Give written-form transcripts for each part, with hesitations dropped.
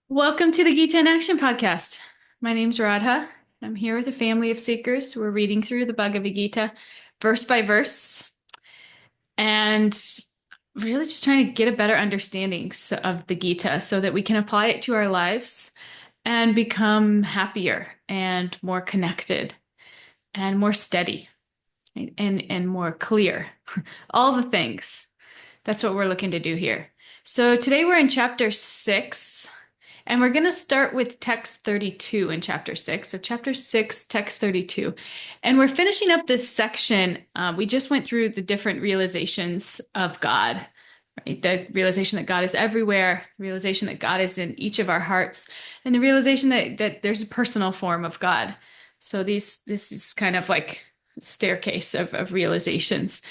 Welcome to the Gita in Action podcast. My name's Radha. I'm here with a family of seekers. We're reading through the Bhagavad Gita verse by verse and really just trying to get a better understanding of the Gita so that we can apply it to our lives and become happier and more connected and more steady, right? and more clear. All the things. That's what we're looking to do here. So today we're in chapter 6. And we're going to start with text 32 in chapter 6. So, chapter 6, text 32. And we're finishing up this section. We just went through the different realizations of God, right? The realization that God is everywhere, realization that God is in each of our hearts, and the realization that there's a personal form of God. So, this is kind of like a staircase of realizations.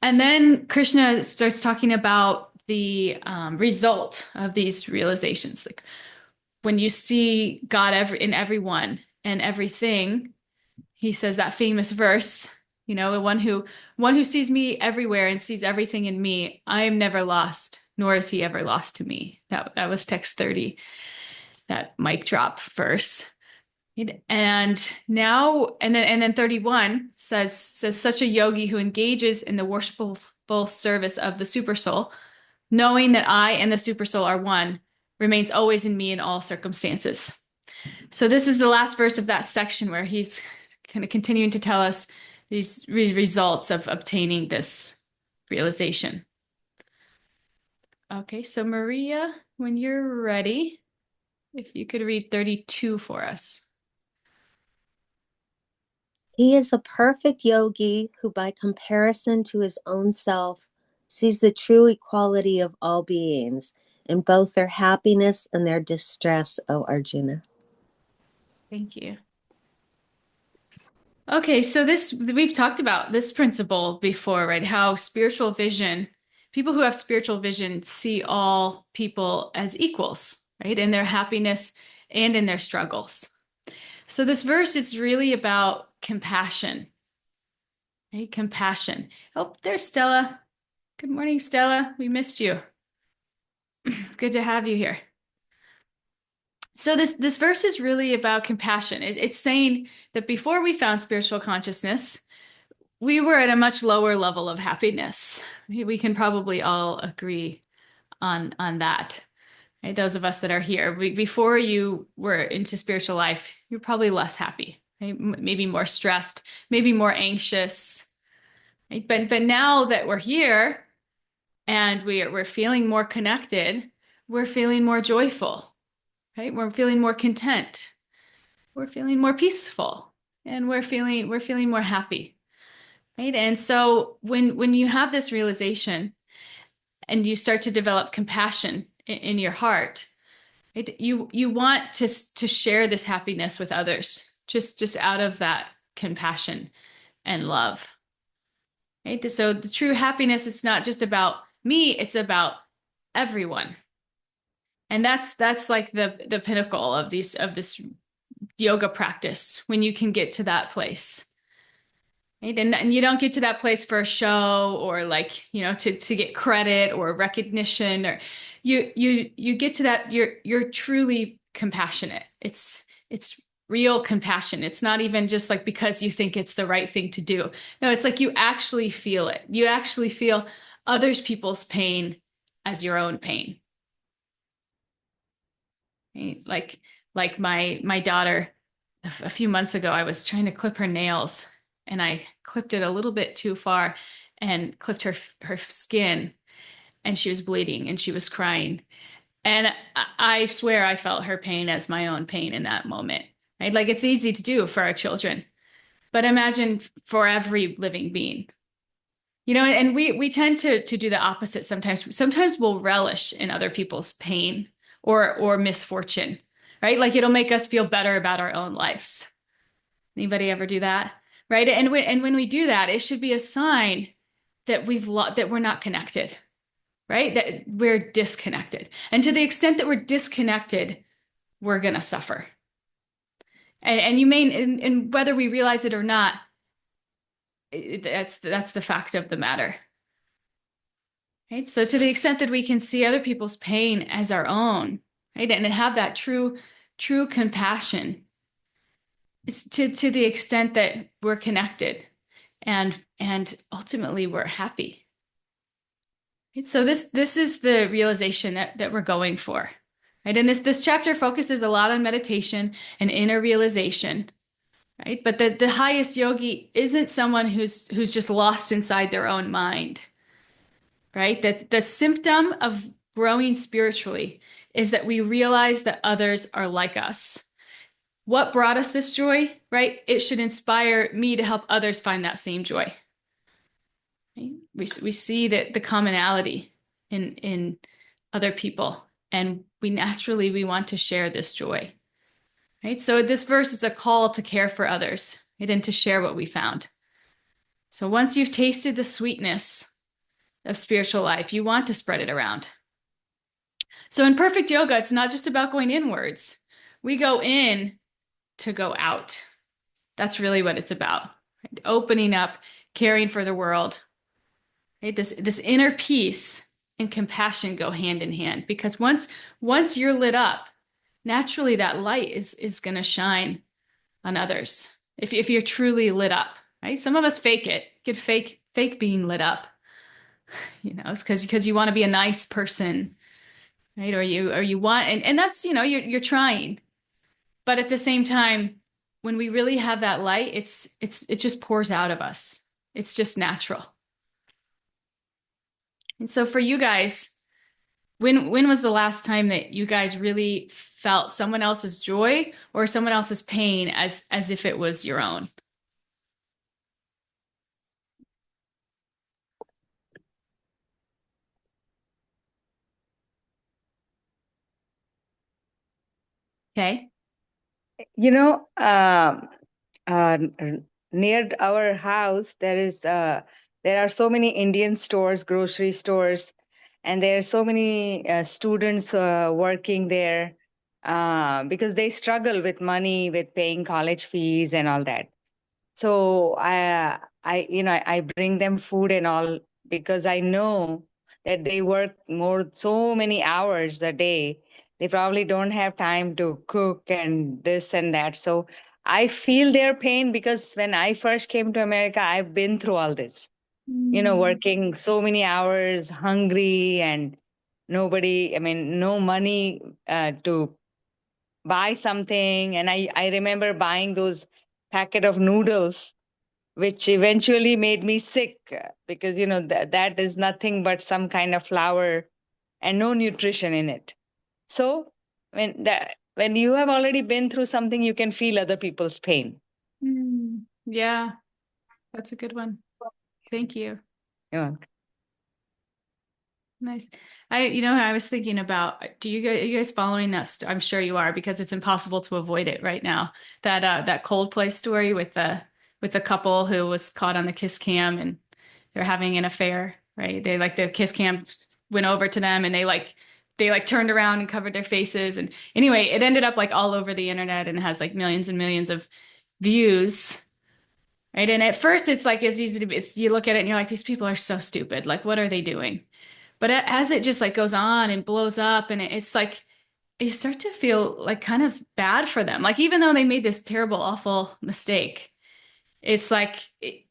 And then Krishna starts talking about the result of these realizations. Like, when you see God in everyone and everything, he says that famous verse, one who sees me everywhere and sees everything in me, I am never lost, nor is he ever lost to me. That was text 30, that mic drop verse. And then 31 says such a yogi who engages in the worshipful service of the supersoul, knowing that I and the supersoul are one, remains always in me in all circumstances. So this is the last verse of that section where he's kind of continuing to tell us these results of obtaining this realization. Okay, so Maria, when you're ready, if you could read 32 for us. He is a perfect yogi who, by comparison to his own self, sees the true equality of all beings in both their happiness and their distress, O Arjuna. Thank you. Okay, so this we've talked about this principle before, right? How spiritual vision, people who have spiritual vision see all people as equals, right? In their happiness and in their struggles. So this verse is really about compassion, right? Compassion. Oh, there's Stella. Good morning, Stella. We missed you. Good to have you here. So this verse is really about compassion. It's saying that before we found spiritual consciousness, we were at a much lower level of happiness. We can probably all agree on that. Right? Those of us that are here, before you were into spiritual life, you're probably less happy, right? Maybe more stressed, maybe more anxious. Right? But now that we're here and we're feeling more connected, we're feeling more joyful, right? We're feeling more content. We're feeling more peaceful, and we're feeling more happy. Right. And so when you have this realization and you start to develop compassion in your heart, you want to share this happiness with others, just out of that compassion and love. Right. So the true happiness is not just about me, it's about everyone. And that's like the pinnacle of this yoga practice when you can get to that place. Right? And you don't get to that place for a show or like, to get credit or recognition, or you get to that you're truly compassionate. It's real compassion. It's not even just like because you think it's the right thing to do. No, it's like you actually feel it. You actually feel others people's pain as your own pain. Right? Like my daughter a few months ago, I was trying to clip her nails and I clipped it a little bit too far and clipped her skin, and she was bleeding and she was crying. And I swear I felt her pain as my own pain in that moment. Right? Like it's easy to do for our children, but imagine for every living being. And we tend to do the opposite sometimes. Sometimes we'll relish in other people's pain or misfortune, right? Like it'll make us feel better about our own lives. Anybody ever do that? Right? And when we do that, it should be a sign that that we're not connected, right? That we're disconnected. And to the extent that we're disconnected, we're gonna suffer. And you may, and whether we realize it or not, that's the fact of the matter. Right? So to the extent that we can see other people's pain as our own, right? And have that true compassion. It's to the extent that we're connected and ultimately we're happy. Right? So this is the realization that we're going for. Right? And this chapter focuses a lot on meditation and inner realization, right? But the highest yogi isn't someone who's just lost inside their own mind, right? That the symptom of growing spiritually is that we realize that others are like us. What brought us this joy, right? It should inspire me to help others find that same joy. Right? We see that the commonality in other people, and we want to share this joy. Right? So this verse is a call to care for others, right? And to share what we found. So once you've tasted the sweetness of spiritual life, you want to spread it around. So in perfect yoga, it's not just about going inwards. We go in to go out. That's really what it's about. Right? Opening up, caring for the world. Right? This inner peace and compassion go hand in hand because once you're lit up, naturally that light is going to shine on others. If you're truly lit up, right? Some of us fake it, get fake being lit up. It's because you want to be a nice person, right? Or you want and that's you're trying. But at the same time, when we really have that light, it just pours out of us. It's just natural. And so for you guys, when was the last time that you guys really felt someone else's joy or someone else's pain as if it was your own? Okay. You know, near our house, there are so many Indian stores, grocery stores, and there are so many students working there because they struggle with money, with paying college fees and all that. So I bring them food and all because I know that they work so many hours a day. They probably don't have time to cook and this and that. So I feel their pain because when I first came to America, I've been through all this. Mm. Working so many hours, hungry, and nobody, I mean, no money to buy something. And I remember buying those packet of noodles which eventually made me sick because that is nothing but some kind of flour and no nutrition in it. So when you have already been through something, you can feel other people's pain. Mm. Yeah, that's a good one. Thank you. Yeah. Nice. I was thinking about, are you guys following that? I'm sure you are because it's impossible to avoid it right now. That Coldplay story with the couple who was caught on the kiss cam and they're having an affair, right? They like the kiss cam went over to them and they turned around and covered their faces. And anyway, it ended up like all over the internet and has like millions and millions of views. Right. And at first it's like it's easy to be, you look at it and you're like, these people are so stupid. Like, what are they doing? But as it just like goes on and blows up, and it's like you start to feel like kind of bad for them. Like even though they made this terrible, awful mistake, it's like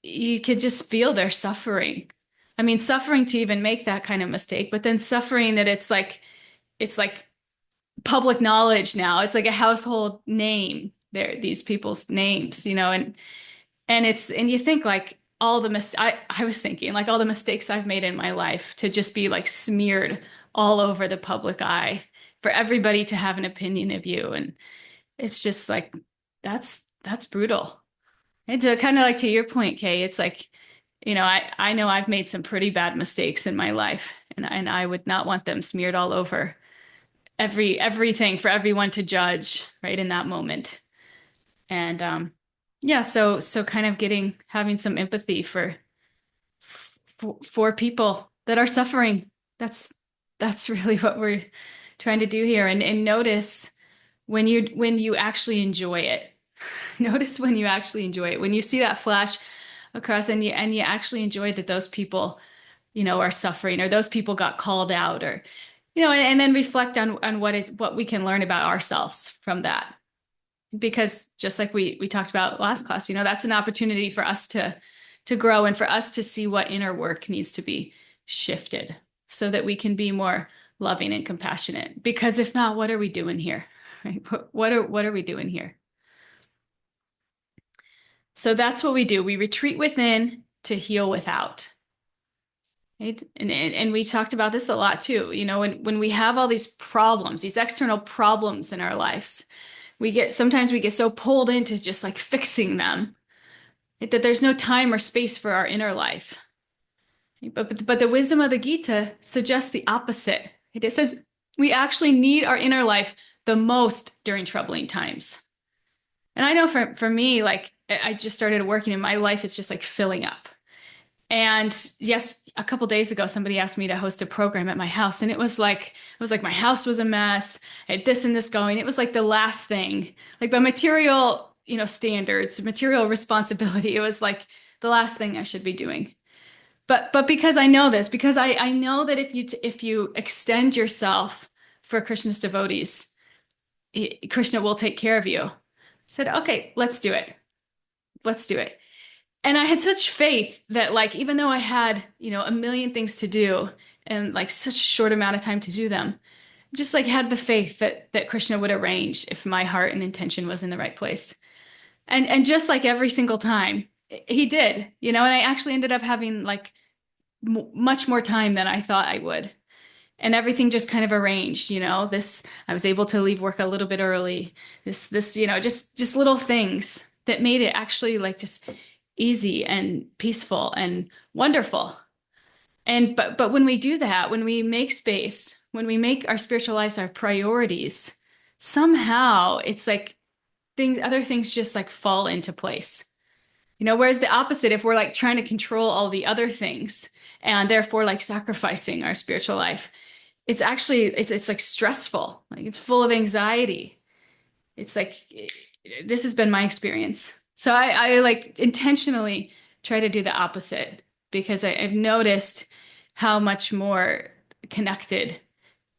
you could just feel their suffering. I mean, suffering to even make that kind of mistake, but then suffering that it's like public knowledge now. It's like a household name. These people's names, and you think like all the I was thinking like all the mistakes I've made in my life to just be like smeared all over the public eye for everybody to have an opinion of you. And it's just like that's brutal. And to kind of like to your point, Kay, it's like, I know I've made some pretty bad mistakes in my life and I would not want them smeared all over everything for everyone to judge right in that moment. And yeah, so kind of having some empathy for people that are suffering. That's really what we're trying to do here. And notice when you actually enjoy it. Notice when you actually enjoy it. When you see that flash across and you actually enjoy that those people, are suffering or those people got called out or and then reflect on what we can learn about ourselves from that. Because just like we talked about last class, that's an opportunity for us to grow and for us to see what inner work needs to be shifted so that we can be more loving and compassionate. Because if not, what are we doing here? Right? What are we doing here? So that's what we do. We retreat within to heal without. Right? And we talked about this a lot too. When we have all these problems, these external problems in our lives, sometimes we get so pulled into just like fixing them, right, that there's no time or space for our inner life. But the wisdom of the Gita suggests the opposite. Right? It says we actually need our inner life the most during troubling times. And I know for me, like I just started working and my life is just like filling up. And yes, a couple days ago, somebody asked me to host a program at my house, and it was like my house was a mess. I had this and this going. It was like the last thing, like by material, standards, material responsibility. It was like the last thing I should be doing. But because I know this, because I know that if you extend yourself for Krishna's devotees, Krishna will take care of you. I said, okay, let's do it. Let's do it. And I had such faith that like even though I had, a million things to do and like such a short amount of time to do them, just like had the faith that Krishna would arrange if my heart and intention was in the right place. And just like every single time, he did, and I actually ended up having like much more time than I thought I would. And everything just kind of arranged, I was able to leave work a little bit early. This, just little things that made it actually like just easy and peaceful and wonderful. But when we do that, when we make space, when we make our spiritual lives our priorities, somehow it's like other things just like fall into place. Whereas the opposite, if we're like trying to control all the other things and therefore like sacrificing our spiritual life, it's like stressful, like it's full of anxiety. It's like this has been my experience. So I like intentionally try to do the opposite because I've noticed how much more connected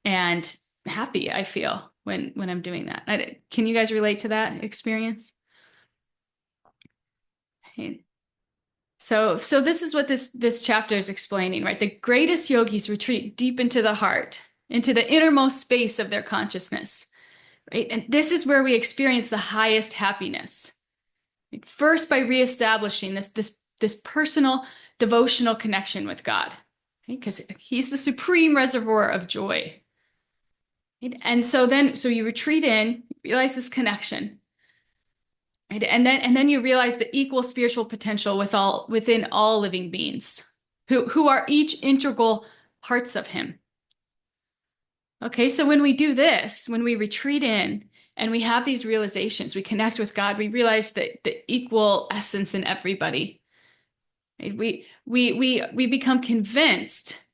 and happy I feel when I'm doing that. Can you guys relate to that experience? Okay. So this is what this chapter is explaining, right? The greatest yogis retreat deep into the heart, into the innermost space of their consciousness, right? And this is where we experience the highest happiness. Right? First, by reestablishing this personal devotional connection with God, right? Because He's the supreme reservoir of joy. Right? And so you retreat in, realize this connection. Right? And then you realize the equal spiritual potential within all living beings, who are each integral parts of Him. Okay, so when we do this, when we retreat in and we have these realizations, we connect with God, we realize that the equal essence in everybody. Right? We become convinced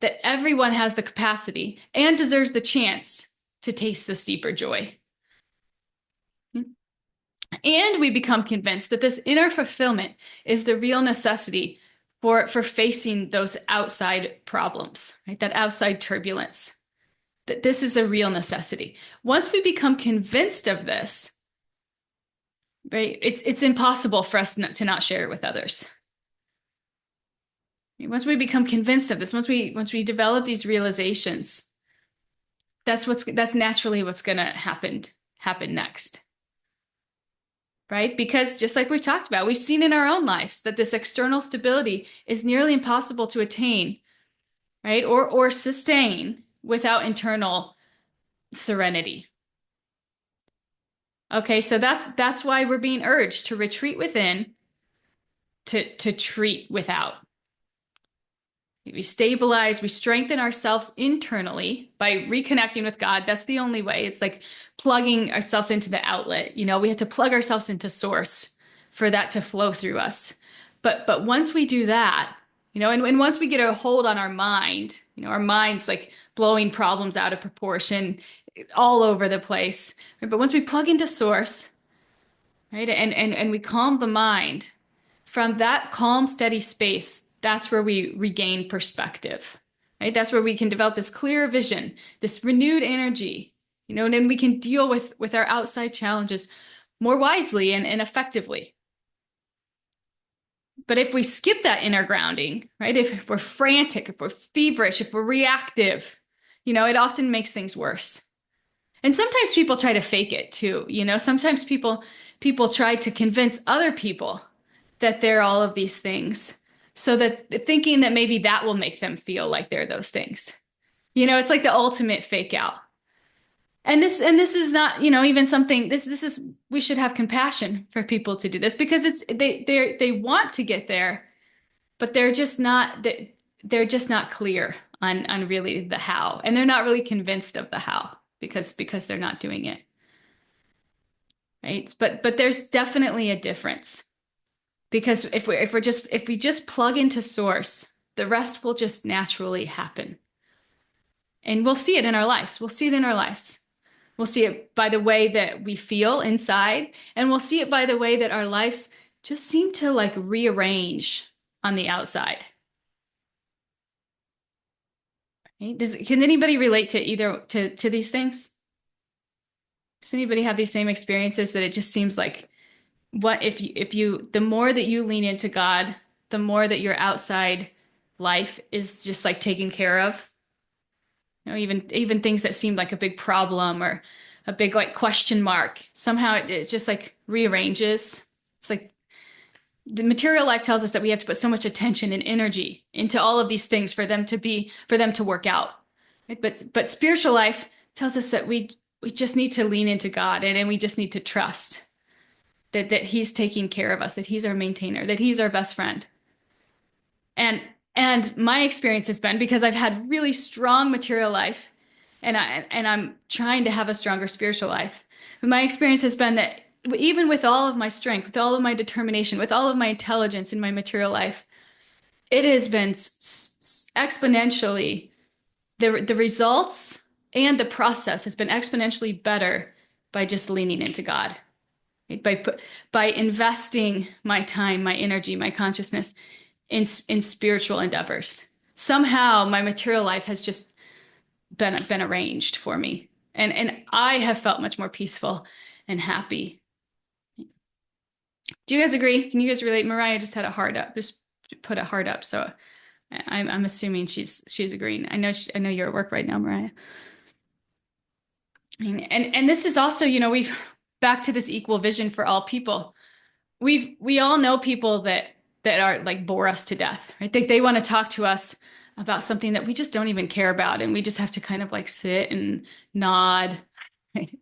that everyone has the capacity and deserves the chance to taste this deeper joy. And we become convinced that this inner fulfillment is the real necessity for facing those outside problems, right? That outside turbulence, that this is a real necessity. Once we become convinced of this, right, it's impossible for us to not share it with others. Once we become convinced of this, once we develop these realizations, that's naturally what's going to happen next. Right? Because just like we've talked about, we've seen in our own lives that this external stability is nearly impossible to attain, right? Or sustain without internal serenity. Okay, so that's why we're being urged to retreat within, to treat without. We stabilize, we strengthen ourselves internally by reconnecting with God. That's the only way. It's like plugging ourselves into the outlet. We have to plug ourselves into source for that to flow through us. But once we do that, and once we get a hold on our mind, our mind's like blowing problems out of proportion all over the place. Right? But once we plug into source, right, and we calm the mind, from that calm, steady space, that's where we regain perspective. right? That's where we can develop this clear vision, this renewed energy, and then we can deal with our outside challenges more wisely and effectively. But if we skip that inner grounding, right? If we're frantic, if we're feverish, if we're reactive, it often makes things worse. And sometimes people try to fake it too. Sometimes people try to convince other people that they're all of these things, so that thinking that maybe that will make them feel like they're those things. It's like the ultimate fake out. And this is not, even something, this is, we should have compassion for people to do this, because they want to get there, but they're just not clear on really the how, and they're not really convinced of the how, because they're not doing it. Right? But there's definitely a difference, because if we just plug into source, the rest will just naturally happen. And we'll see it in our lives. We'll see it in our lives. We'll see it by the way that we feel inside, and we'll see it by the way that our lives just seem to like rearrange on the outside. Right? Can anybody relate to either to these things? Does anybody have these same experiences, that it just seems like, what if you the more that you lean into God, the more that your outside life is just like taken care of? Even things that seem like a big problem or a big like question mark, somehow it's just like rearranges. It's like the material life tells us that we have to put so much attention and energy into all of these things for them to work out. Right? But spiritual life tells us that we just need to lean into God, and we just need to trust that He's taking care of us, that He's our maintainer, that He's our best friend. And my experience has been, because I've had really strong material life, and I'm trying to have a stronger spiritual life. But my experience has been that even with all of my strength, with all of my determination, with all of my intelligence in my material life, it has been exponentially, the results and the process has been exponentially better by just leaning into God, right? By investing my time, my energy, my consciousness in spiritual endeavors. Somehow my material life has just been arranged for me, and I have felt much more peaceful and happy. Do you guys agree? Can you guys relate? Mariah just had a heart up, just put a heart up. So I'm assuming she's agreeing. I know you're at work right now, Mariah. And this is also, we've back to this equal vision for all people. We all know people that are like bore us to death, right? They want to talk to us about something that we just don't even care about, and we just have to kind of like sit and nod, right?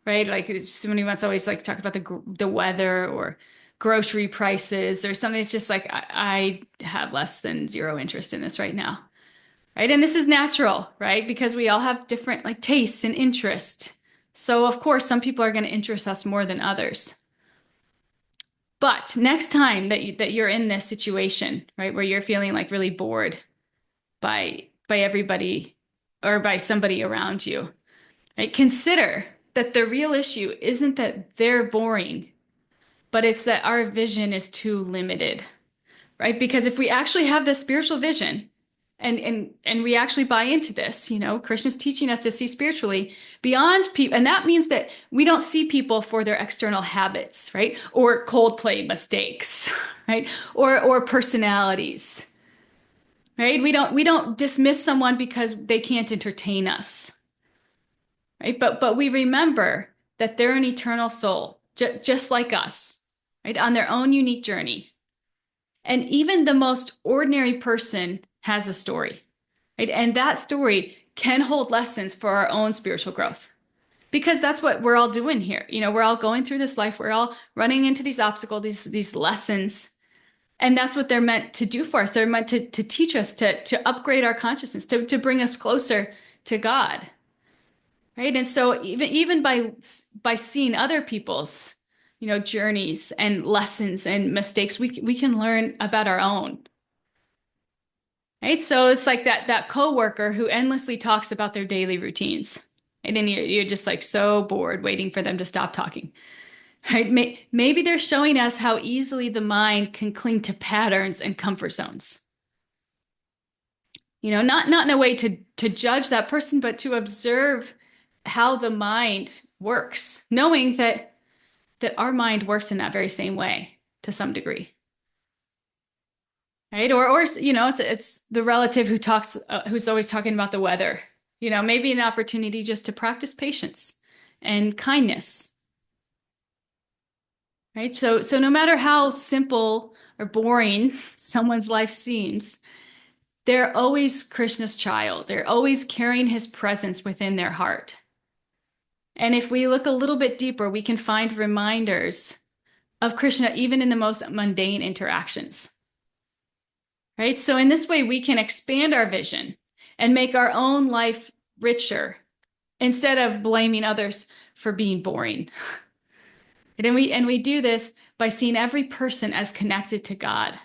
Right? Like somebody wants to always like talk about the weather or grocery prices or something. It's just like I have less than zero interest in this right now, right? And this is natural, right? Because we all have different like tastes and interests. So of course, some people are going to interest us more than others. But next time that you're in this situation, right, where you're feeling like really bored by everybody or by somebody around you, right, consider that the real issue isn't that they're boring, but it's that our vision is too limited, right? Because if we actually have this spiritual vision, and we actually buy into this, Krishna's teaching us to see spiritually beyond people, and that means that we don't see people for their external habits, right? Or Coldplay mistakes, right? Or personalities, right? We don't dismiss someone because they can't entertain us, right? But we remember that they're an eternal soul, just like us, right? On their own unique journey. And even the most ordinary person has a story, right? And that story can hold lessons for our own spiritual growth, because that's what we're all doing here. We're all going through this life. We're all running into these obstacles, these lessons. And that's what they're meant to do for us. They're meant to teach us, to upgrade our consciousness, to bring us closer to God, right? And so even by seeing other people's journeys and lessons and mistakes, we can learn about our own. Right? So it's like that coworker who endlessly talks about their daily routines. And then you're just like so bored waiting for them to stop talking. Right? Maybe they're showing us how easily the mind can cling to patterns and comfort zones. Not in a way to judge that person, but to observe how the mind works, knowing that our mind works in that very same way to some degree. Right? Or it's the relative who talks, who's always talking about the weather. Maybe an opportunity just to practice patience and kindness. Right? So no matter how simple or boring someone's life seems, they're always Krishna's child. They're always carrying his presence within their heart. And if we look a little bit deeper, we can find reminders of Krishna even in the most mundane interactions. Right? So in this way, we can expand our vision and make our own life richer instead of blaming others for being boring. And we do this by seeing every person as connected to God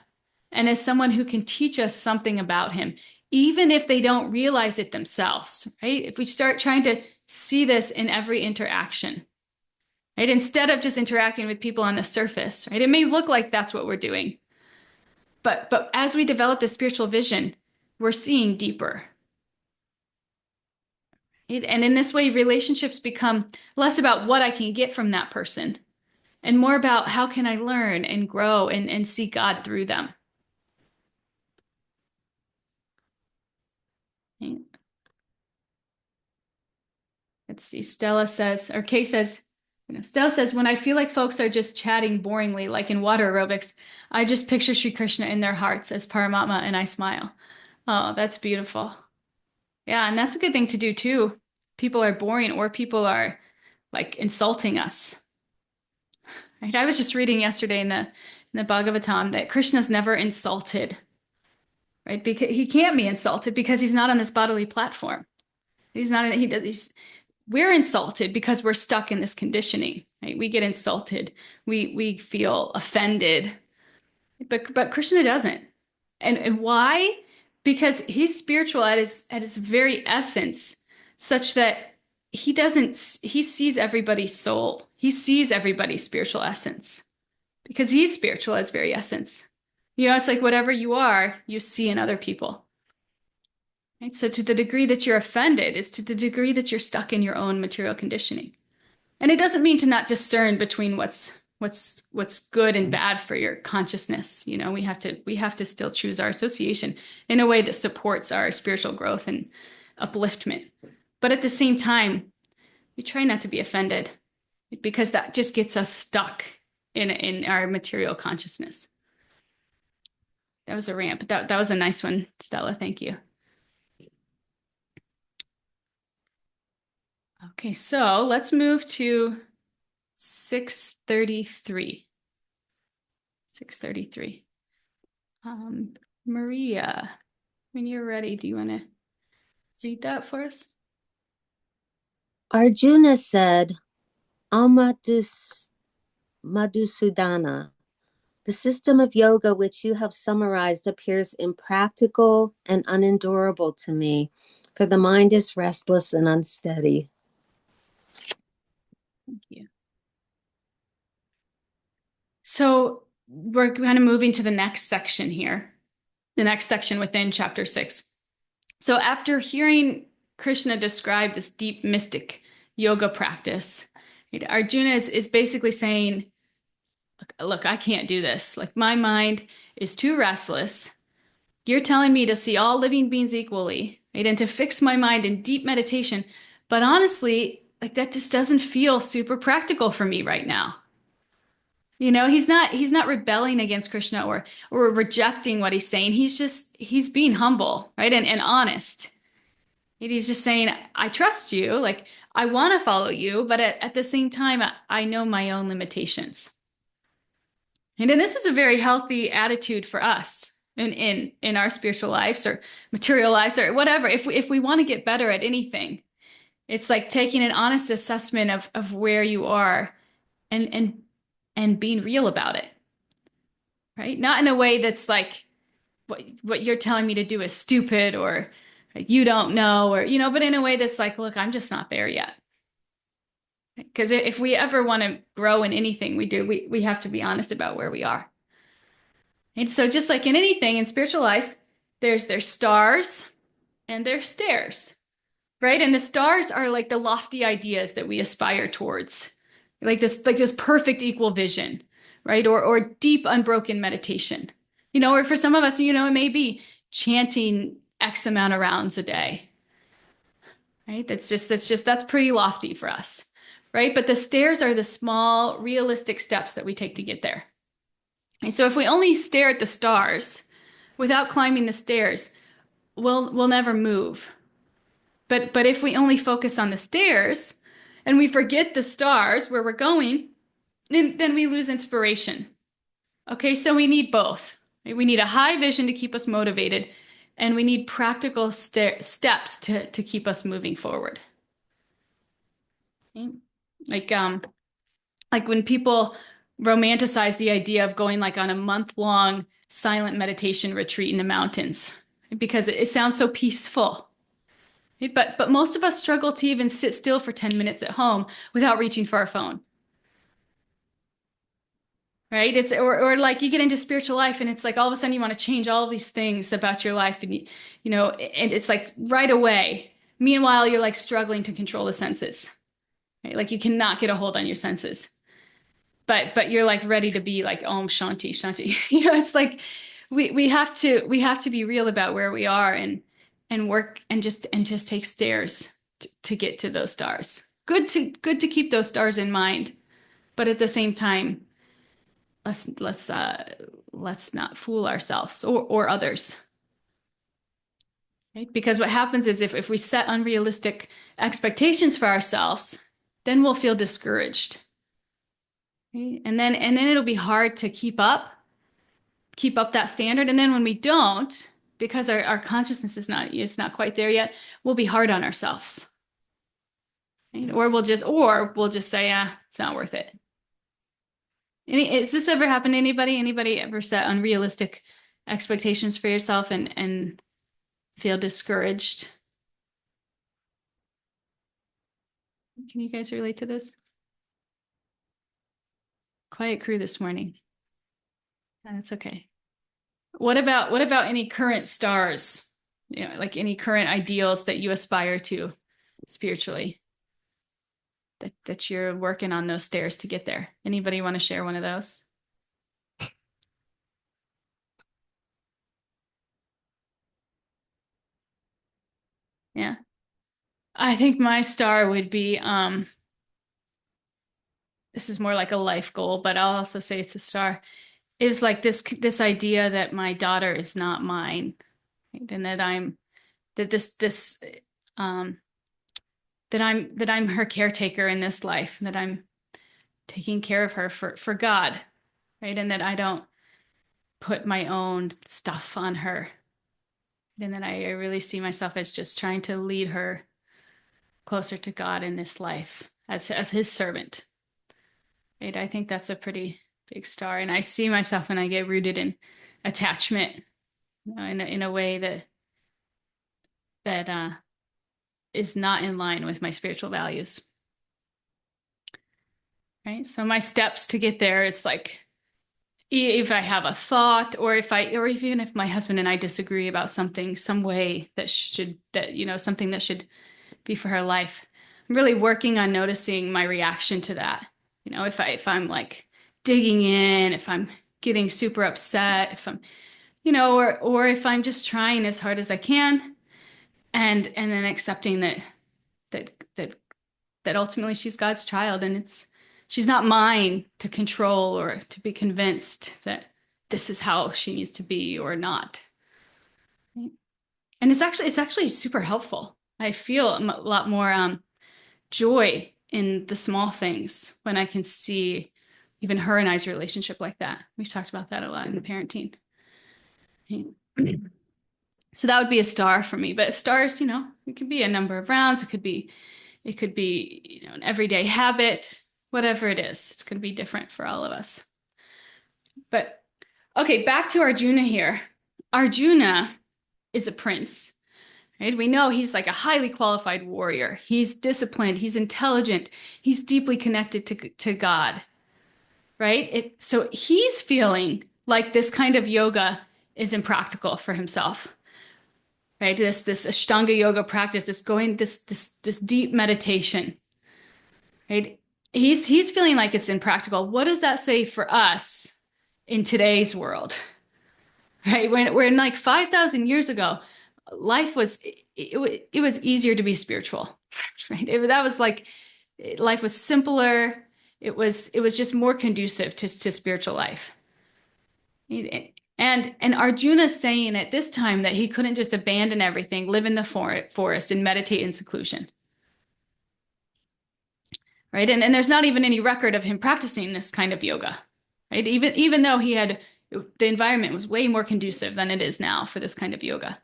and as someone who can teach us something about him, even if they don't realize it themselves, right? If we start trying to see this in every interaction, right? Instead of just interacting with people on the surface, right? It may look like that's what we're doing. But as we develop the spiritual vision, we're seeing deeper. Right? And in this way, relationships become less about what I can get from that person and more about how can I learn and grow and see God through them. Right? Let's see. Kay says, Stella says, when I feel like folks are just chatting boringly, like in water aerobics, I just picture Sri Krishna in their hearts as Paramatma and I smile. Oh, that's beautiful. Yeah, and that's a good thing to do too. People are boring or people are like insulting us. Right? I was just reading yesterday in the Bhagavatam that Krishna's never insulted, right? Because he can't be insulted because he's not on this bodily platform. He's not, he does, we're insulted because we're stuck in this conditioning, right? We get insulted. We feel offended, but Krishna doesn't. And why? Because he's spiritual at his very essence, such that he sees everybody's soul. He sees everybody's spiritual essence because he's spiritual at his very essence. It's like whatever you are, you see in other people. Right? So to the degree that you're offended is to the degree that you're stuck in your own material conditioning. And it doesn't mean to not discern between what's good and bad for your consciousness. We have to still choose our association in a way that supports our spiritual growth and upliftment. But at the same time, we try not to be offended because that just gets us stuck in our material consciousness. That was a rant, but that was a nice one, Stella. Thank you. Okay, so let's move to 633. 633. Maria, when you're ready, do you want to read that for us? Arjuna said, Madhusudana, the system of yoga which you have summarized appears impractical and unendurable to me, for the mind is restless and unsteady. Thank you. So we're kind of moving to the next section here, the next section within chapter 6. So after hearing Krishna describe this deep mystic yoga practice, Arjuna is basically saying, look, I can't do this. Like my mind is too restless. You're telling me to see all living beings equally, right? And to fix my mind in deep meditation. But honestly, like that just doesn't feel super practical for me right now. He's not rebelling against Krishna or rejecting what he's saying. He's being humble, right? And honest. And he's just saying, I trust you, like I want to follow you, but at the same time, I know my own limitations. And then this is a very healthy attitude for us in our spiritual lives or material lives or whatever. If we want to get better at anything, it's like taking an honest assessment of where you are and being real about it. Right? Not in a way that's like what you're telling me to do is stupid or like, you don't know or but in a way that's like, look, I'm just not there yet. Because if we ever want to grow in anything we do, we have to be honest about where we are. And so just like in anything in spiritual life, there's stars, and they're stairs, right? And the stars are like the lofty ideas that we aspire towards, like this perfect equal vision, right? Or deep unbroken meditation, or for some of us, it may be chanting X amount of rounds a day, right? That's pretty lofty for us, right? But the stairs are the small, realistic steps that we take to get there. And so if we only stare at the stars without climbing the stairs, we'll never move. But if we only focus on the stairs and we forget the stars where we're going, then we lose inspiration. Okay, so we need both. Right? We need a high vision to keep us motivated, and we need practical steps to keep us moving forward. Okay? Like when people romanticize the idea of going like on a month-long silent meditation retreat in the mountains, because it sounds so peaceful. But most of us struggle to even sit still for 10 minutes at home without reaching for our phone. Right? Or like you get into spiritual life and it's like all of a sudden you want to change all these things about your life and and it's like right away. Meanwhile, you're like struggling to control the senses. Right? Like you cannot get a hold on your senses. But you're like ready to be like Om Shanti Shanti. It's like we have to be real about where we are and work and just take stairs to get to those stars. Good to keep those stars in mind, but at the same time, let's not fool ourselves or others. Right? Because what happens is if we set unrealistic expectations for ourselves, then we'll feel discouraged. Right? And then it'll be hard to keep up that standard. And then when we don't, because our consciousness is not quite there yet, we'll be hard on ourselves. Right? Or we'll just say, it's not worth it. Has this ever happened to anybody? Anybody ever set unrealistic expectations for yourself and feel discouraged? Can you guys relate to this? Quiet crew this morning. That's okay. What about any current stars? Like any current ideals that you aspire to spiritually? That you're working on those stairs to get there. Anybody want to share one of those? Yeah. I think my star would be this is more like a life goal, but I'll also say it's a star. It was like this idea that my daughter is not mine, right? And um that I'm her caretaker in this life, that I'm taking care of her for God, right? And that I don't put my own stuff on her. And that I really see myself as just trying to lead her closer to God in this life as his servant. Right? I think that's a pretty big star. And I see myself when I get rooted in attachment, in a way that is not in line with my spiritual values. Right? So my steps to get there, it's like if I have a thought or even if my husband and I disagree about something, some way something that should be for her life, I'm really working on noticing my reaction to that. If I'm like digging in, if I'm getting super upset, if I'm, or if I'm just trying as hard as I can and then accepting that that ultimately she's God's child and she's not mine to control or to be convinced that this is how she needs to be or not. Right? And it's actually super helpful. I feel a lot more joy in the small things when I can see even her and I's relationship like that. We've talked about that a lot in parenting. Right? So that would be a star for me. But stars, it could be a number of rounds. It could be an everyday habit, whatever it is. It's going to be different for all of us. But okay, back to Arjuna here. Arjuna is a prince. Right? We know he's like a highly qualified warrior. He's disciplined. He's intelligent. He's deeply connected to God. Right? So he's feeling like this kind of yoga is impractical for himself. right? This Ashtanga yoga practice, this deep meditation, right? He's feeling like it's impractical. What does that say for us in today's world? Right? When like 5,000 years ago, life was it was easier to be spiritual, right? That was like life was simpler. It was just more conducive to spiritual life. And Arjuna's saying at this time that he couldn't just abandon everything, live in the forest and meditate in seclusion, right? And there's not even any record of him practicing this kind of yoga, right? Even though the environment was way more conducive than it is now for this kind of yoga.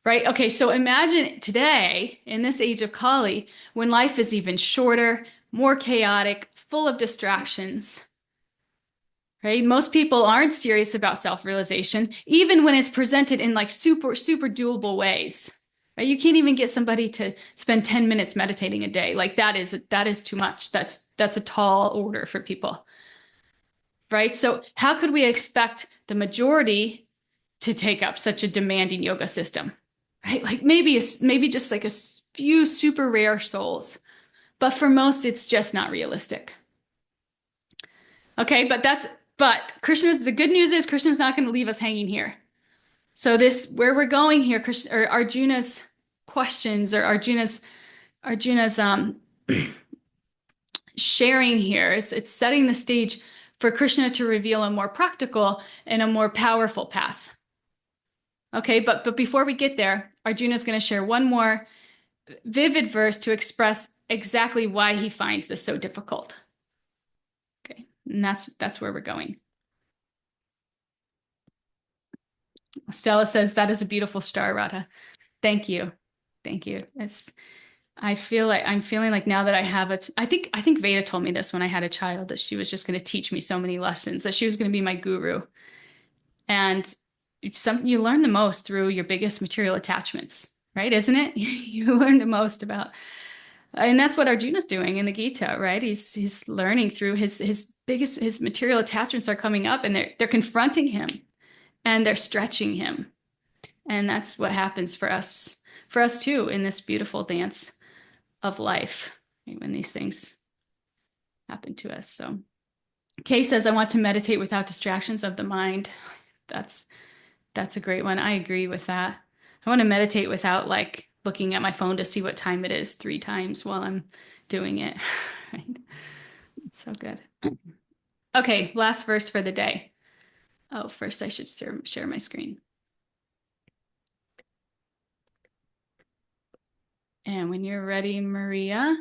Right? Okay, so imagine today, in this age of Kali, when life is even shorter, more chaotic, full of distractions, right? Most people aren't serious about self-realization, even when it's presented in like super, super doable ways. Right? You can't even get somebody to spend 10 minutes meditating a day. Like that is too much. That's a tall order for people. Right? So how could we expect the majority to take up such a demanding yoga system? Right? Like maybe just like a few super rare souls. But for most, it's just not realistic. Okay, but the good news is Krishna's not going to leave us hanging here. So where we're going here, Krishna, or Arjuna's questions or Arjuna's sharing here is it's setting the stage for Krishna to reveal a more practical and a more powerful path. Okay, but before we get there, Arjuna is going to share one more vivid verse to express exactly why he finds this so difficult. Okay, and that's where we're going. Stella says that is a beautiful star, Radha. Thank you, thank you. I'm feeling like now that I have it. I think Veda told me this when I had a child that she was just going to teach me so many lessons, that she was going to be my guru, and you learn the most through your biggest material attachments, right? Isn't it? You learn the most about, and that's what Arjuna's doing in the Gita, right? He's learning through his material attachments are coming up, and they're confronting him, and they're stretching him, and that's what happens for us too in this beautiful dance of life, right? When these things happen to us. So Kay says, I want to meditate without distractions of the mind. That's a great one. I agree with that. I want to meditate without like looking at my phone to see what time it is 3 times while I'm doing it. Right? It's so good. Okay, last verse for the day. Oh, first I should share my screen. And when you're ready, Maria,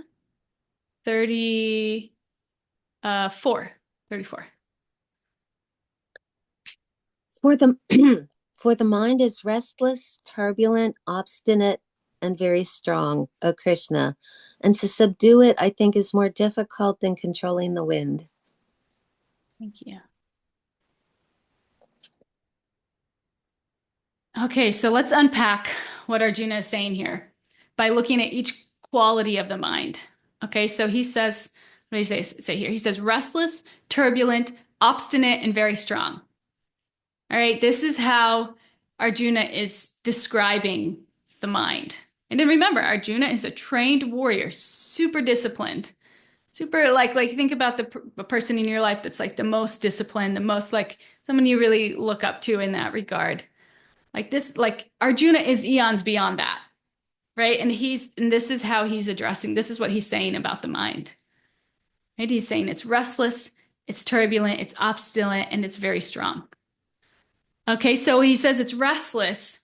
34. For the for the mind is restless, turbulent, obstinate, and very strong, O Krishna. And to subdue it, I think, is more difficult than controlling the wind. Thank you. Okay, so let's unpack what Arjuna is saying here by looking at each quality of the mind. Okay, so he says, what do you say here? He says restless, turbulent, obstinate, and very strong. All right, this is how Arjuna is describing the mind. And then remember, Arjuna is a trained warrior, super disciplined, super like think about the person in your life that's like the most disciplined, the most like someone you really look up to in that regard. Like this, like Arjuna is eons beyond that, right? And this is how he's addressing, this is what he's saying about the mind. Right? He's saying it's restless, it's turbulent, it's obstinate, and it's very strong. Okay, so he says it's restless.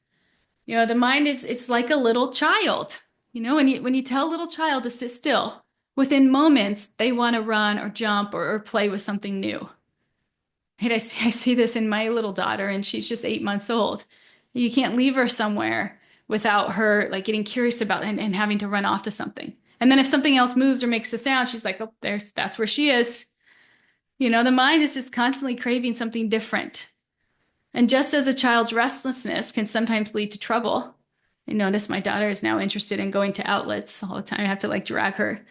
You know, the mind it's like a little child. You know, when you tell a little child to sit still, within moments they want to run or jump or play with something new. Right? I see this in my little daughter, and she's just 8 months old. You can't leave her somewhere without her like getting curious about it and having to run off to something. And then if something else moves or makes a sound, she's like, oh, that's where she is. You know, the mind is just constantly craving something different. And just as a child's restlessness can sometimes lead to trouble, I notice my daughter is now interested in going to outlets all the time. I have to like drag her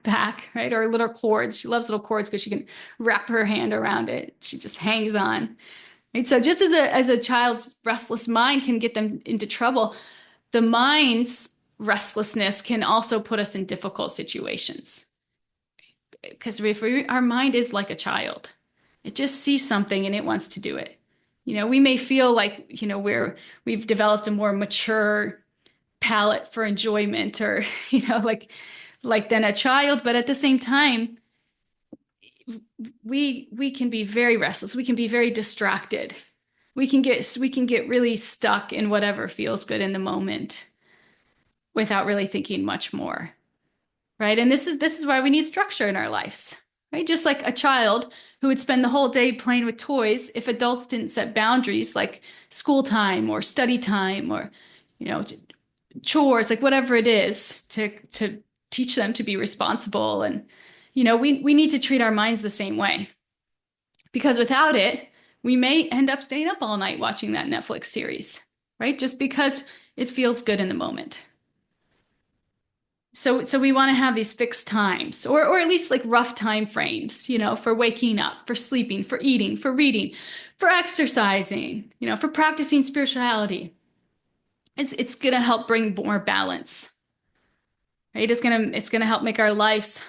back, right? Or little cords. She loves little cords because she can wrap her hand around it. She just hangs on. right? So just as a child's restless mind can get them into trouble, the mind's restlessness can also put us in difficult situations. Because our mind is like a child. It just sees something and it wants to do it. We may feel like, we've developed a more mature palate for enjoyment or, like than a child, but at the same time, we can be very restless. We can be very distracted. We can get really stuck in whatever feels good in the moment without really thinking much more. Right? And this is why we need structure in our lives. Right? Just like a child who would spend the whole day playing with toys, if adults didn't set boundaries like school time or study time or, you know, chores, like whatever it is to teach them to be responsible. And, we need to treat our minds the same way. Because without it, we may end up staying up all night watching that Netflix series, right? Just because it feels good in the moment. So we want to have these fixed times, or at least like rough time frames, for waking up, for sleeping, for eating, for reading, for exercising, for practicing spirituality. It's gonna help bring more balance, right? It's gonna help make our lives.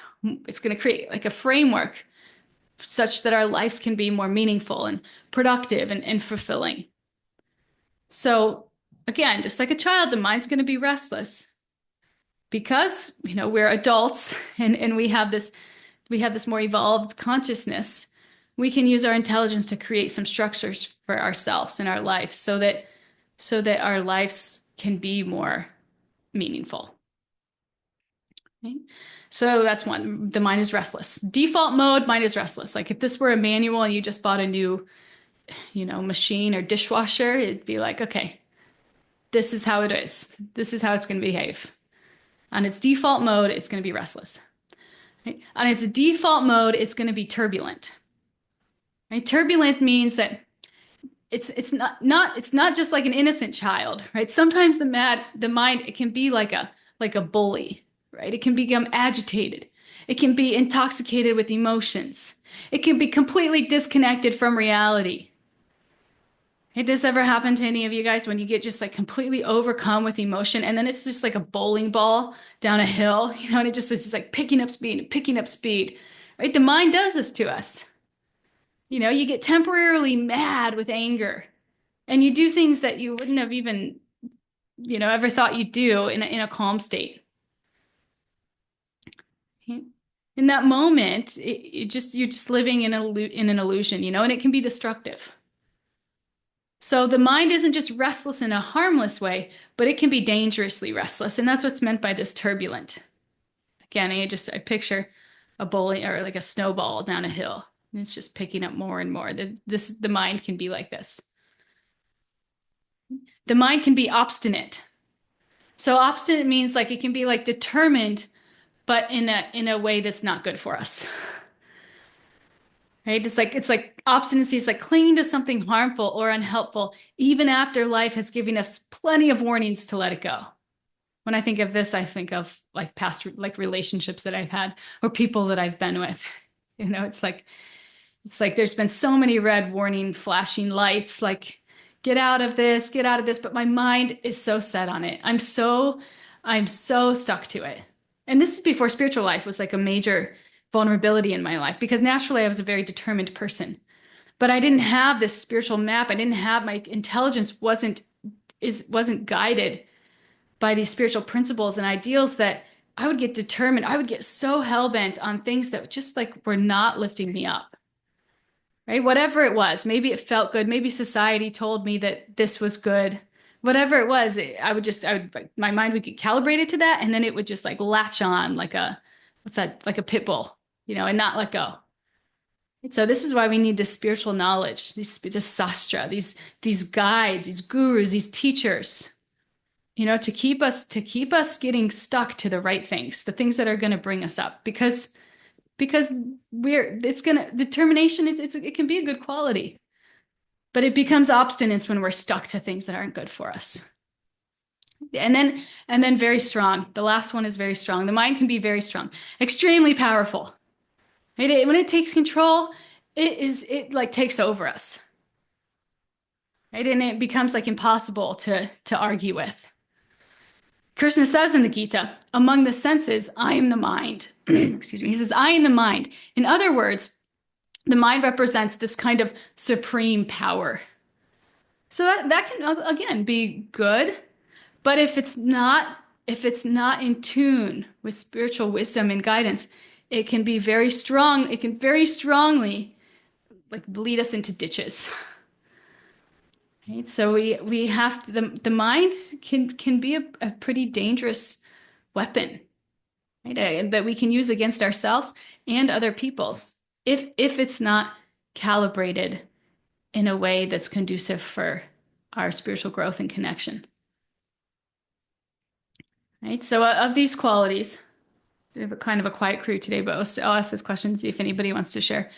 It's gonna create like a framework such that our lives can be more meaningful and productive and fulfilling. So again, just like a child, the mind's gonna be restless because we're adults and we have this more evolved consciousness. We can use our intelligence to create some structures for ourselves in our life so that our lives can be more meaningful. Okay? So that's one. The mind is restless. Default mode, mind is restless. Like if this were a manual and you just bought a new, machine or dishwasher, it'd be like, okay, this is how it is. This is how it's going to behave. On its default mode, it's going to be restless. Right? On its default mode, it's going to be turbulent. Right? Turbulent means that it's not just like an innocent child, right? Sometimes the mind, it can be like a bully, right? It can become agitated. It can be intoxicated with emotions. It can be completely disconnected from reality. Did this ever happen to any of you guys when you get just like completely overcome with emotion and then it's just like a bowling ball down a hill, and it just is like picking up speed and picking up speed, right? The mind does this to us. You get temporarily mad with anger and you do things that you wouldn't have even, ever thought you'd do in a calm state. In that moment, you're just living in an illusion, and it can be destructive. So the mind isn't just restless in a harmless way, but it can be dangerously restless. And that's what's meant by this turbulent. Again, I picture a bowling or like a snowball down a hill. And it's just picking up more and more. The mind can be like this. The mind can be obstinate. So obstinate means like it can be like determined, but in a way that's not good for us. Right? It's like obstinacy is like clinging to something harmful or unhelpful, even after life has given us plenty of warnings to let it go. When I think of this, I think of like past like relationships that I've had or people that I've been with. It's like there's been so many red warning flashing lights, like get out of this, but my mind is so set on it. I'm so stuck to it. And this is before spiritual life was like a major vulnerability in my life because naturally I was a very determined person. But I didn't have this spiritual map. I didn't have my intelligence wasn't guided by these spiritual principles and ideals that I would get determined. I would get so hell-bent on things that just like were not lifting me up. Right? Whatever it was, maybe it felt good. Maybe society told me that this was good. Whatever it was, my mind would get calibrated to that. And then it would just like latch on like what's that? Like a pit bull, and not let go. So this is why we need this spiritual knowledge, this sastra, these guides, these gurus, these teachers, to keep us getting stuck to the right things, the things that are going to bring us up, because determination, it can be a good quality, but it becomes obstinance when we're stuck to things that aren't good for us. And then very strong. The last one is very strong. The mind can be very strong, extremely powerful. Right? When it takes control, it like takes over us. right? And it becomes like impossible to argue with. Krishna says in the Gita, among the senses, I am the mind. Excuse me. He says, I am the mind. In other words, the mind represents this kind of supreme power. So that can again be good, but if it's not in tune with spiritual wisdom and guidance, it can be very strong. It can very strongly like lead us into ditches. Right? So we have to, the mind can be a pretty dangerous weapon, right? That we can use against ourselves and other people's if it's not calibrated in a way that's conducive for our spiritual growth and connection. Right? So of these qualities, we have a kind of a quiet crew today, but I'll ask this question and see if anybody wants to share.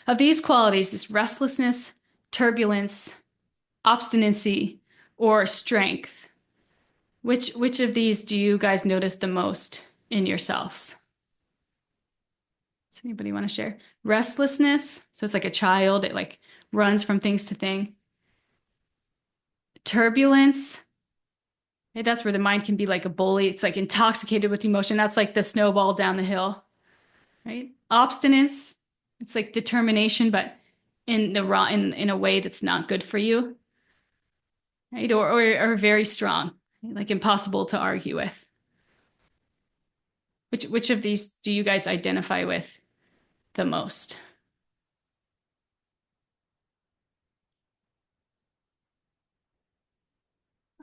Of these qualities, this restlessness, turbulence, obstinacy, or strength, which of these do you guys notice the most in yourselves? Does anybody want to share? Restlessness, so it's like a child, it like runs from things to thing. Turbulence, okay, that's where the mind can be like a bully. It's like intoxicated with emotion. That's like the snowball down the hill, right? Obstinance, it's like determination, but in the wrong, in a way that's not good for you, right? Or very strong, right? Like impossible to argue with. Which of these do you guys identify with the most?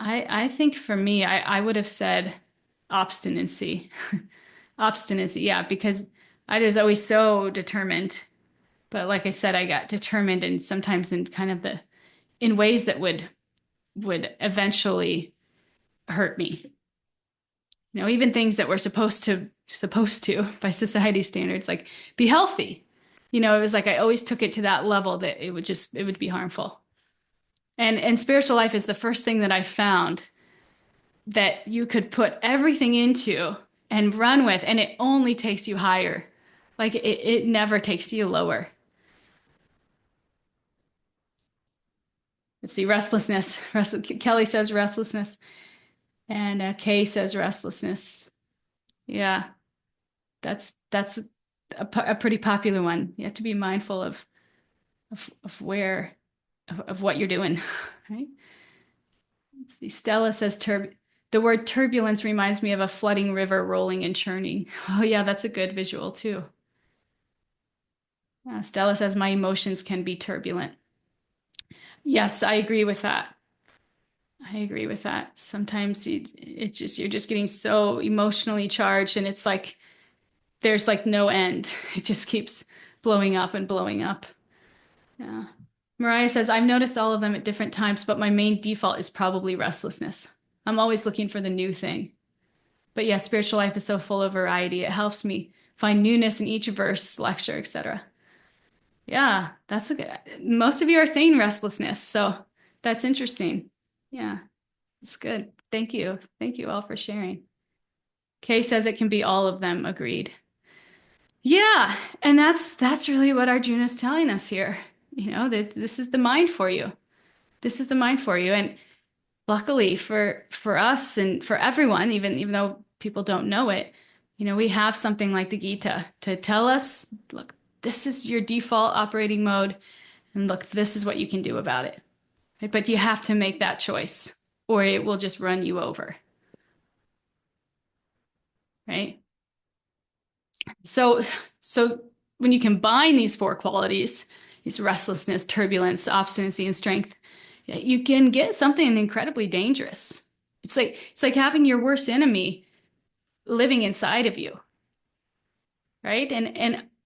I think for me, I would have said obstinacy. Obstinacy, yeah, because I was always so determined. But like I said, I got determined and sometimes in kind of in ways that would eventually hurt me. You know, even things that were supposed to by society standards, like be healthy. You know, it was like I always took it to that level that it would be harmful. And spiritual life is the first thing that I found that you could put everything into and run with, and it only takes you higher. Like it never takes you lower. Let's see, restlessness. Kelly says restlessness, and Kay says restlessness. Yeah, that's a pretty popular one. You have to be mindful of where of what you're doing, right? Let's see. Stella says the word turbulence reminds me of a flooding river rolling and churning. Oh yeah, that's a good visual too. Stella says my emotions can be turbulent. Yes, I agree with that. I agree with that. Sometimes it's just you're just getting so emotionally charged and it's like there's like no end. It just keeps blowing up and blowing up. Yeah. Mariah says, I've noticed all of them at different times, but my main default is probably restlessness. I'm always looking for the new thing. But yeah, spiritual life is so full of variety. It helps me find newness in each verse, lecture, etc. Yeah, that's a good. Most of you are saying restlessness, so that's interesting. Yeah, it's good. Thank you. Thank you all for sharing. Kay says it can be all of them. Agreed. Yeah, and that's really what Arjuna is telling us here. You know, that this is the mind for you. This is the mind for you. And luckily for us and for everyone, even though people don't know it, you know, we have something like the Gita to tell us, look, this is your default operating mode, and look, this is what you can do about it. Right? But you have to make that choice, or it will just run you over. Right? So when you combine these four qualities, these restlessness, turbulence, obstinacy, and strength, you can get something incredibly dangerous. It's like having your worst enemy living inside of you, right?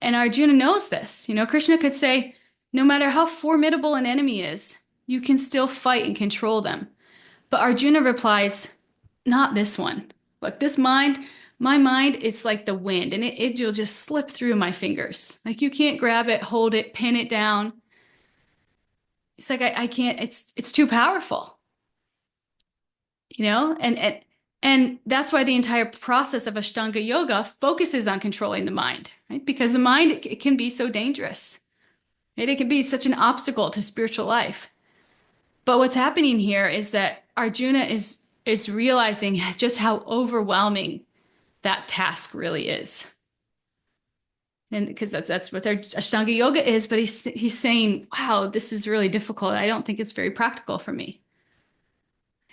And Arjuna knows this. You know, Krishna could say, no matter how formidable an enemy is, you can still fight and control them. But Arjuna replies, not this one. Look, this mind, my mind, it's like the wind, and it'll just slip through my fingers. Like you can't grab it, hold it, pin it down. It's like I can't, it's too powerful. You know, and that's why the entire process of Ashtanga yoga focuses on controlling the mind, right? Because the mind, it can be so dangerous. Right? It can be such an obstacle to spiritual life. But what's happening here is that Arjuna is realizing just how overwhelming that task really is. And because that's what their Ashtanga yoga is, but he's saying, wow, this is really difficult. I don't think it's very practical for me.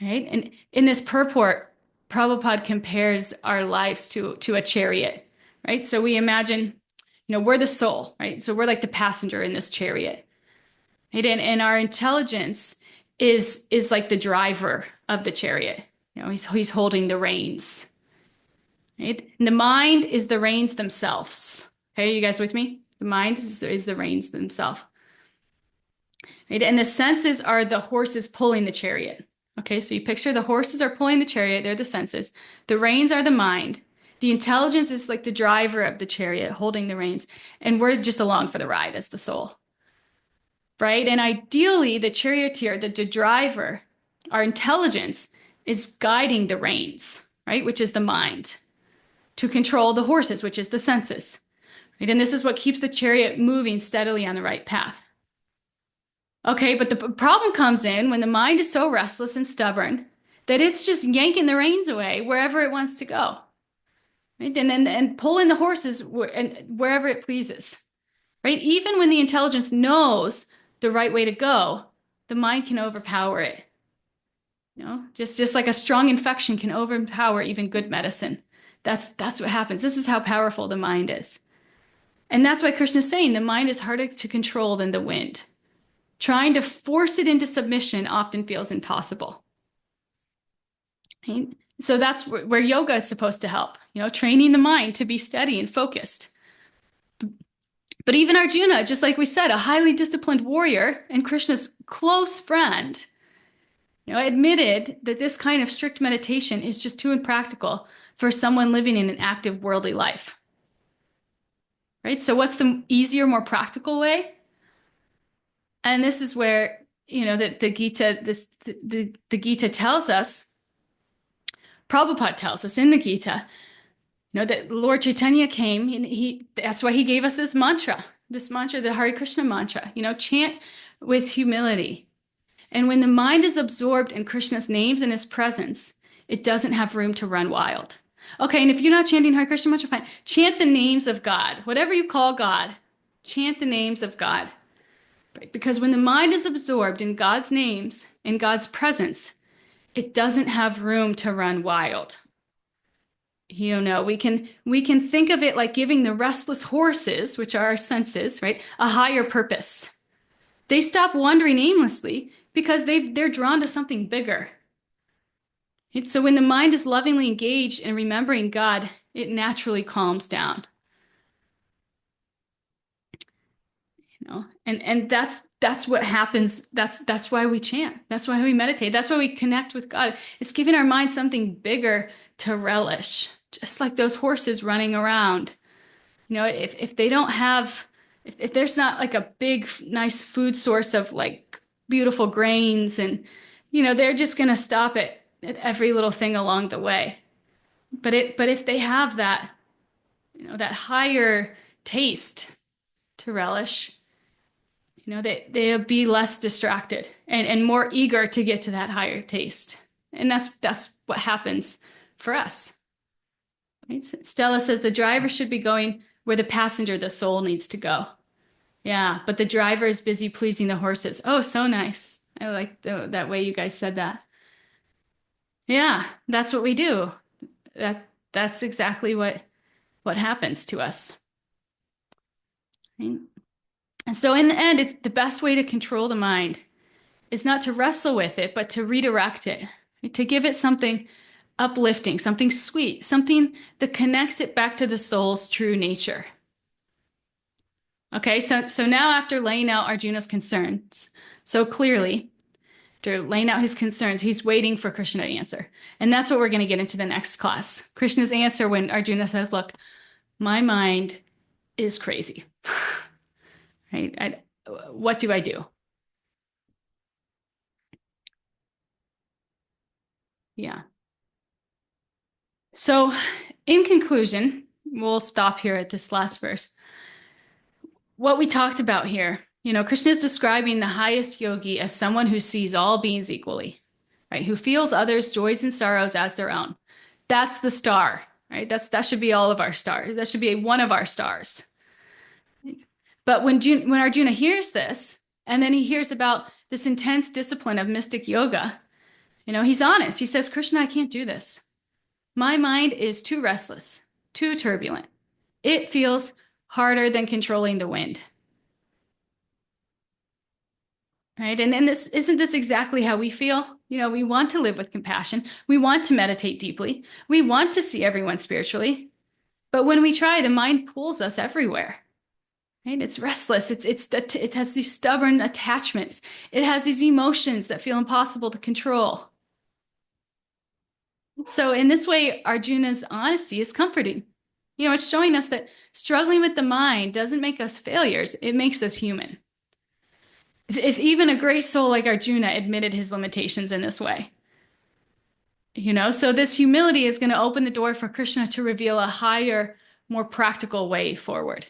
Right? And in this purport, Prabhupada compares our lives to a chariot, right? So we imagine, we're the soul, right? So we're like the passenger in this chariot. Right? And our intelligence is like the driver of the chariot. He's holding the reins. Right? And the mind is the reins themselves. Okay, you guys with me? The mind is the reins themselves. Right? And the senses are the horses pulling the chariot. Okay, so you picture the horses are pulling the chariot, they're the senses. The reins are the mind. The intelligence is like the driver of the chariot holding the reins. And we're just along for the ride as the soul. Right? And ideally, the charioteer, the driver, our intelligence is guiding the reins, right? Which is the mind, to control the horses, which is the senses. Right? And this is what keeps the chariot moving steadily on the right path. Okay, but the problem comes in when the mind is so restless and stubborn that it's just yanking the reins away wherever it wants to go. Right? And pulling the horses wherever it pleases. Right? Even when the intelligence knows the right way to go, the mind can overpower it. Just like a strong infection can overpower even good medicine. That's what happens. This is how powerful the mind is. And that's why Krishna is saying the mind is harder to control than the wind. Trying to force it into submission often feels impossible. Right? So that's where yoga is supposed to help, training the mind to be steady and focused. But even Arjuna, just like we said, a highly disciplined warrior and Krishna's close friend, admitted that this kind of strict meditation is just too impractical for someone living in an active worldly life. Right? So what's the easier, more practical way? And this is where, the Gita, the Gita tells us, Prabhupada tells us in the Gita, that Lord Chaitanya came and that's why he gave us this mantra, the Hare Krishna mantra, chant with humility. And when the mind is absorbed in Krishna's names and his presence, it doesn't have room to run wild. Okay, and if you're not chanting Hare Krishna mantra, fine. Chant the names of God. Whatever you call God, chant the names of God. Right? Because when the mind is absorbed in God's names, in God's presence, it doesn't have room to run wild. We can think of it like giving the restless horses, which are our senses, right, a higher purpose. They stop wandering aimlessly because they're drawn to something bigger. And so when the mind is lovingly engaged in remembering God, it naturally calms down. And that's what happens. That's why we chant. That's why we meditate. That's why we connect with God. It's giving our mind something bigger to relish, just like those horses running around. If they don't have, if there's not like a big, nice food source of like beautiful grains and, they're just going to stop at every little thing along the way. But if they have that, that higher taste to relish, they'll be less distracted and more eager to get to that higher taste. And that's what happens for us. Right? Stella says the driver should be going where the passenger, the soul, needs to go. Yeah, but the driver is busy pleasing the horses. Oh, so nice. I like that way you guys said that. Yeah, that's what we do. That's exactly what happens to us. Right? And so in the end, it's the best way to control the mind is not to wrestle with it, but to redirect it, right? To give it something uplifting, something sweet, something that connects it back to the soul's true nature. Okay, so now after laying out Arjuna's concerns so clearly, after laying out his concerns, he's waiting for Krishna to answer. And that's what we're going to get into the next class. Krishna's answer when Arjuna says, look, my mind is crazy. Right? What do I do? Yeah. So in conclusion, we'll stop here at this last verse. What we talked about here Krishna is describing the highest yogi as someone who sees all beings equally, right? Who feels others' joys and sorrows as their own. That's the star, right? That should be all of our stars. That should be one of our stars. But when Arjuna hears this, and then he hears about this intense discipline of mystic yoga, he's honest. He says, Krishna, I can't do this. My mind is too restless, too turbulent. It feels harder than controlling the wind. Right? And this isn't this exactly how we feel? We want to live with compassion. We want to meditate deeply. We want to see everyone spiritually. But when we try, the mind pulls us everywhere. Right? It's restless. It has these stubborn attachments. It has these emotions that feel impossible to control. So in this way, Arjuna's honesty is comforting. It's showing us that struggling with the mind doesn't make us failures. It makes us human. If even a great soul like Arjuna admitted his limitations in this way, so this humility is going to open the door for Krishna to reveal a higher, more practical way forward.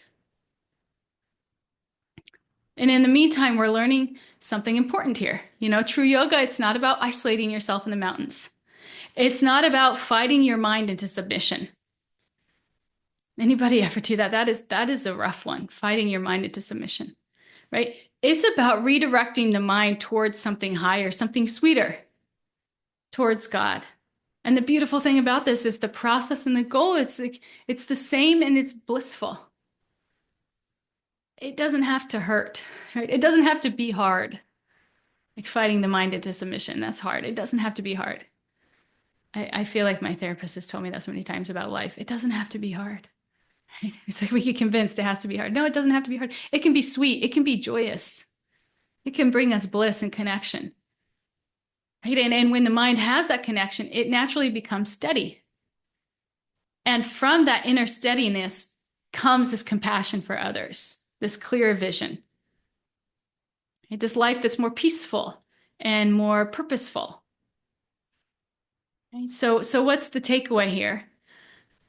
And in the meantime, we're learning something important here. True yoga, it's not about isolating yourself in the mountains. It's not about fighting your mind into submission. Anybody ever do that? That is a rough one, fighting your mind into submission, right? It's about redirecting the mind towards something higher, something sweeter, towards God. And the beautiful thing about this is the process and the goal. It's the same and it's blissful. It doesn't have to hurt, right? It doesn't have to be hard. Like fighting the mind into submission, that's hard. It doesn't have to be hard. I feel like my therapist has told me that so many times about life. It doesn't have to be hard. Right? It's like we get convinced it has to be hard. No, it doesn't have to be hard. It can be sweet. It can be joyous. It can bring us bliss and connection. Right? And when the mind has that connection, it naturally becomes steady. And from that inner steadiness comes this compassion for others, this clear vision. Right? This life that's more peaceful and more purposeful. Right? So what's the takeaway here?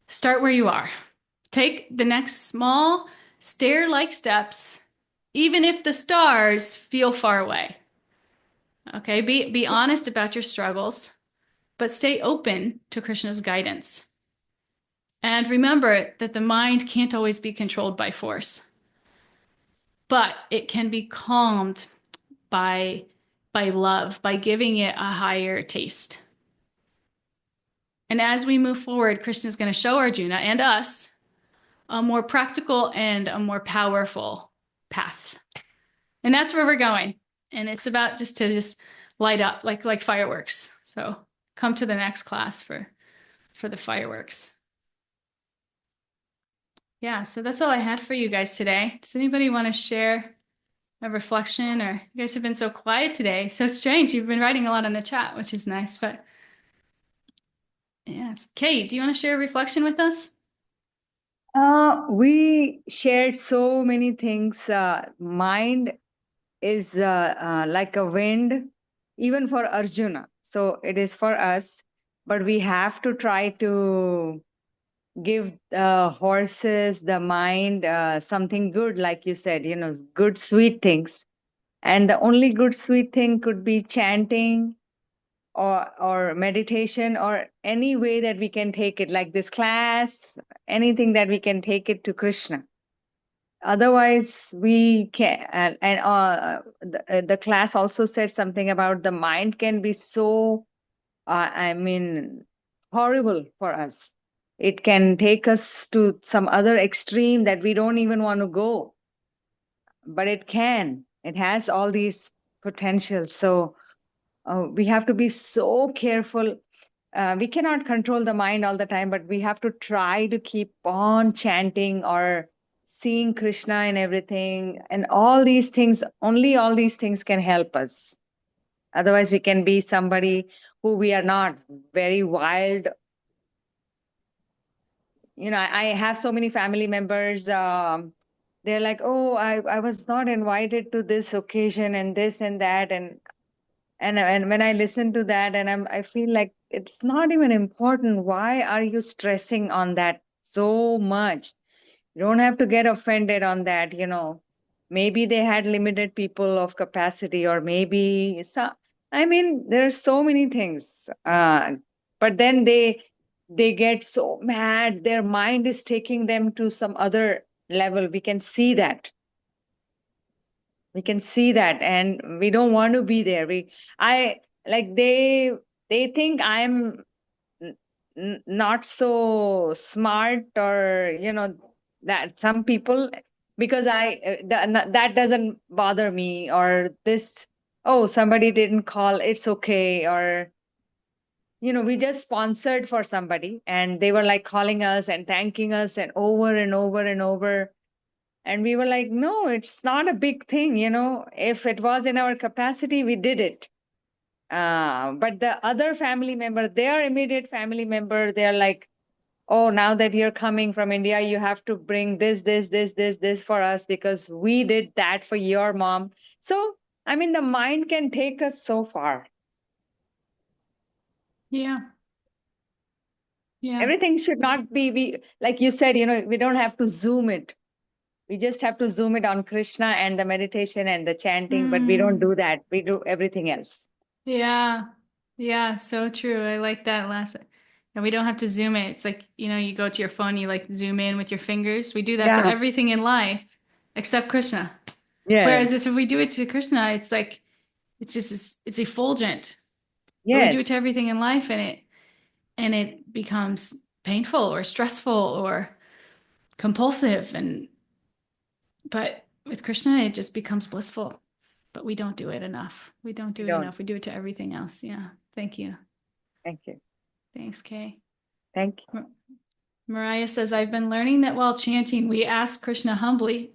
Start where you are. Take the next small stair-like steps, even if the stars feel far away. Okay, be honest about your struggles, but stay open to Krishna's guidance. And remember that the mind can't always be controlled by force, but it can be calmed by love, by giving it a higher taste. And as we move forward, Krishna is going to show Arjuna and us a more practical and a more powerful path. And that's where we're going. And it's about just light up like fireworks. So come to the next class for the fireworks. Yeah, so that's all I had for you guys today. Does anybody want to share a reflection? Or you guys have been so quiet today. So strange. You've been writing a lot in the chat, which is nice. But yeah, Kate, do you want to share a reflection with us? We shared so many things. Mind is like a wind, even for Arjuna. So it is for us, but we have to try to give the horses, the mind, something good, like you said, good, sweet things. And the only good, sweet thing could be chanting or meditation or any way that we can take it, like this class, anything that we can take it to Krishna. Otherwise, we can, the class also said something about the mind can be so, horrible for us. It can take us to some other extreme that we don't even want to go, but it can. It has all these potentials. So we have to be so careful. We cannot control the mind all the time, but we have to try to keep on chanting or seeing Krishna in everything. And all these things, only all these things can help us. Otherwise, we can be somebody who we are not, very wild. I have so many family members. They're like, oh, I was not invited to this occasion and this and that. And when I listen to that, and I feel like it's not even important. Why are you stressing on that so much? You don't have to get offended on that. maybe they had limited people of capacity, or maybe some, I mean, there are so many things. But then they get so mad, their mind is taking them to some other level. We can see that. We can see that, and we don't want to be there. I like they think I'm not so smart, or that some people, because that doesn't bother me, or this, oh, somebody didn't call, it's okay, or we just sponsored for somebody and they were like calling us and thanking us and over and over and over, and we were like, no, it's not a big thing. If it was in our capacity, we did it. But the other family member, their immediate family member, they're like, oh, now that you're coming from India, you have to bring this for us because we did that for your mom. So, I mean, the mind can take us so far. Yeah. Yeah. Everything should not be, like you said, we don't have to zoom it. We just have to zoom it on Krishna and the meditation and the chanting, but we don't do that. We do everything else. Yeah. Yeah. So true. I like that last. And we don't have to zoom it. It's like, you go to your phone, you like zoom in with your fingers. We do that to Yeah. everything in life except Krishna. Whereas Yes. this, if we do it to Krishna, it's like, it's effulgent. But we do it to Yes. everything in life, and it becomes painful or stressful or compulsive. But with Krishna, it just becomes blissful. But we don't do it enough. We don't We do it don't. enough. We do it to everything else. Yeah. Thank you. Thank you. Thanks, Kay. Thank you. Mariah says, I've been learning that while chanting, we ask Krishna humbly,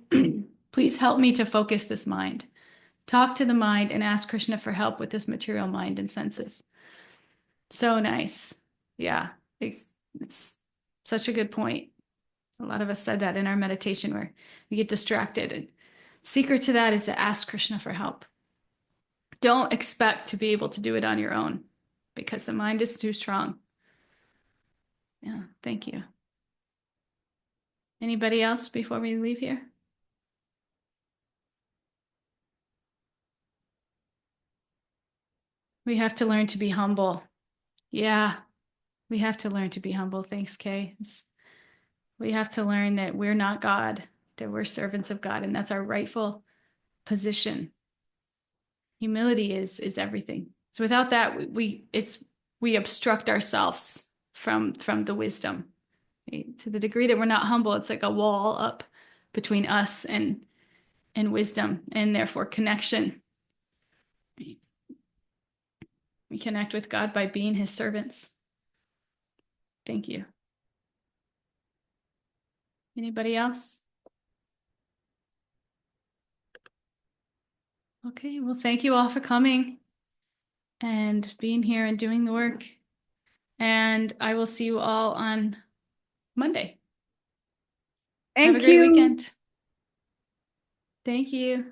please help me to focus this mind. Talk to the mind and ask Krishna for help with this material mind and senses. So nice. Yeah. It's such a good point. A lot of us said that in our meditation where we get distracted. And secret to that is to ask Krishna for help. Don't expect to be able to do it on your own because the mind is too strong. Yeah, thank you. Anybody else before we leave here? We have to learn to be humble. Yeah, we have to learn to be humble. Thanks, Kay. We have to learn that we're not God, that we're servants of God, and that's our rightful position. Humility is everything. So without that, we obstruct ourselves from the wisdom. Right? To the degree that we're not humble, it's like a wall up between us and wisdom, and therefore connection. We connect with God by being his servants. Thank you. Anybody else? Okay, well, thank you all for coming and being here and doing the work. And I will see you all on Monday. Have a Thank great you. weekend. Thank you.